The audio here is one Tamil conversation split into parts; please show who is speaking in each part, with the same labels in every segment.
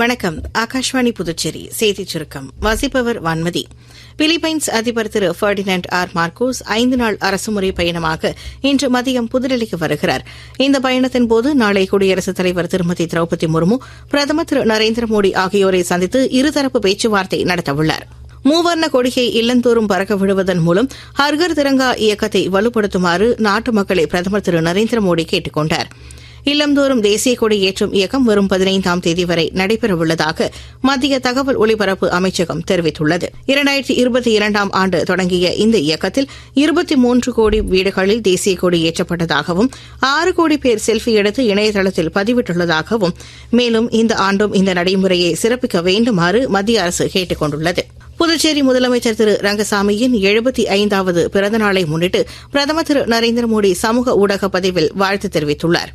Speaker 1: வணக்கம். ஆகாஷ்வாணி புதுச்சேரி செய்திச் சுருக்கம் வாசிப்பவர் வான்மதி. பிலிப்பைன்ஸ் அதிபர் திரு ஃபெர்டினண்ட் ஆர் மார்கோஸ் 5 நாள் அரசுமுறை பயணமாக இன்று மதியம் புதுடெல்லிக்கு வருகிறார். இந்த பயணத்தின்போது நாளை குடியரசுத் தலைவர் திருமதி திரௌபதி முர்மு, பிரதமர் திரு நரேந்திர மோடி ஆகியோரை சந்தித்து இருதரப்பு பேச்சுவார்த்தை நடத்தவுள்ளார். மூவர்ண கொடியை இல்லந்தோறும் பறக்க விடுவதன் மூலம் ஹர்கர் திரங்கா இயக்கத்தை வலுப்படுத்துமாறு நாட்டு மக்களை பிரதமர் திரு நரேந்திர மோடி கேட்டுக் கொண்டார். இல்லந்தோறும் தேசிய கொடி ஏற்றும் இயக்கம் வரும் 15ஆம் தேதி வரை நடைபெறவுள்ளதாக மத்திய தகவல் ஒலிபரப்பு அமைச்சகம் தெரிவித்துள்ளது. 2022ஆம் ஆண்டு தொடங்கிய இந்த இயக்கத்தில் 23 கோடி வீடுகளில் தேசிய கொடி ஏற்றப்பட்டதாகவும் 6 கோடி பேர் செல்ஃபி எடுத்து இணையதளத்தில் பதிவிட்டுள்ளதாகவும், மேலும் இந்த ஆண்டும் இந்த நடைமுறையை சிறப்பிக்க வேண்டுமாறு மத்திய அரசு கேட்டுக் கொண்டுள்ளது. புதுச்சேரி முதலமைச்சர் திரு ரங்கசாமியின் 75வது பிறந்தநாளை முன்னிட்டு பிரதமர் திரு நரேந்திர மோடி சமூக ஊடக பதிவில் வாழ்த்து தெரிவித்துள்ளார்.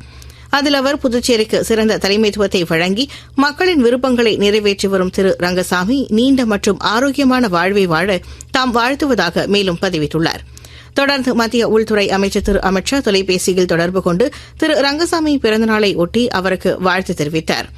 Speaker 1: அதில் அவர் புதுச்சேரிக்கு சிறந்த தலைமைத்துவத்தை வழங்கி மக்களின் விருப்பங்களை நிறைவேற்றி வரும் திரு ரங்கசாமி நீண்ட மற்றும் ஆரோக்கியமான வாழ்வை வாழ தாம் வாழ்த்துவதாக மேலும் பதிவிட்டுள்ளார். தொடர்ந்து மத்திய உள்துறை அமைச்சர் திரு அமித் ஷா தொலைபேசியில் தொடர்பு கொண்டு திரு ரங்கசாமி பிறந்தநாளை ஒட்டி அவருக்கு வாழ்த்து தெரிவித்தார்.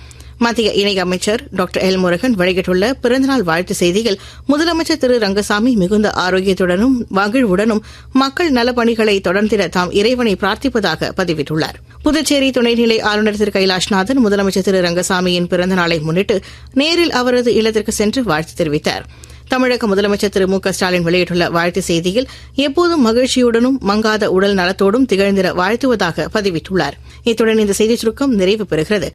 Speaker 1: மத்திய இணையமைச்சர் டாக்டர் எல் முருகன் வெளியிட்டுள்ள பிறந்தநாள் வாழ்த்து செய்தியில் முதலமைச்சர் திரு ரங்கசாமி மிகுந்த ஆரோக்கியத்துடனும் மகிழ்வுடனும் மக்கள் நலப்பணிகளை தொடர்ந்திட தாம் இறைவனை பிரார்த்திப்பதாக பதிவிட்டுள்ளார். புதுச்சேரி துணைநிலை ஆளுநர் திரு கைலாஷ்நாதன் முதலமைச்சர் திரு ரங்கசாமியின் பிறந்தநாளை முன்னிட்டு நேரில் அவரது இல்லத்திற்கு சென்று வாழ்த்து தெரிவித்தார். தமிழக முதலமைச்சர் திரு மு க ஸ்டாலின் வெளியிட்டுள்ள வாழ்த்து செய்தியில் எப்போதும் மகிழ்ச்சியுடனும் மங்காத உடல் நலத்தோடும் திகழ்ந்திட வாழ்த்துவதாக பதிவிட்டுள்ளார். இத்துடன் இந்த செய்திச் சுருக்கம் நிறைவு பெறுகிறது.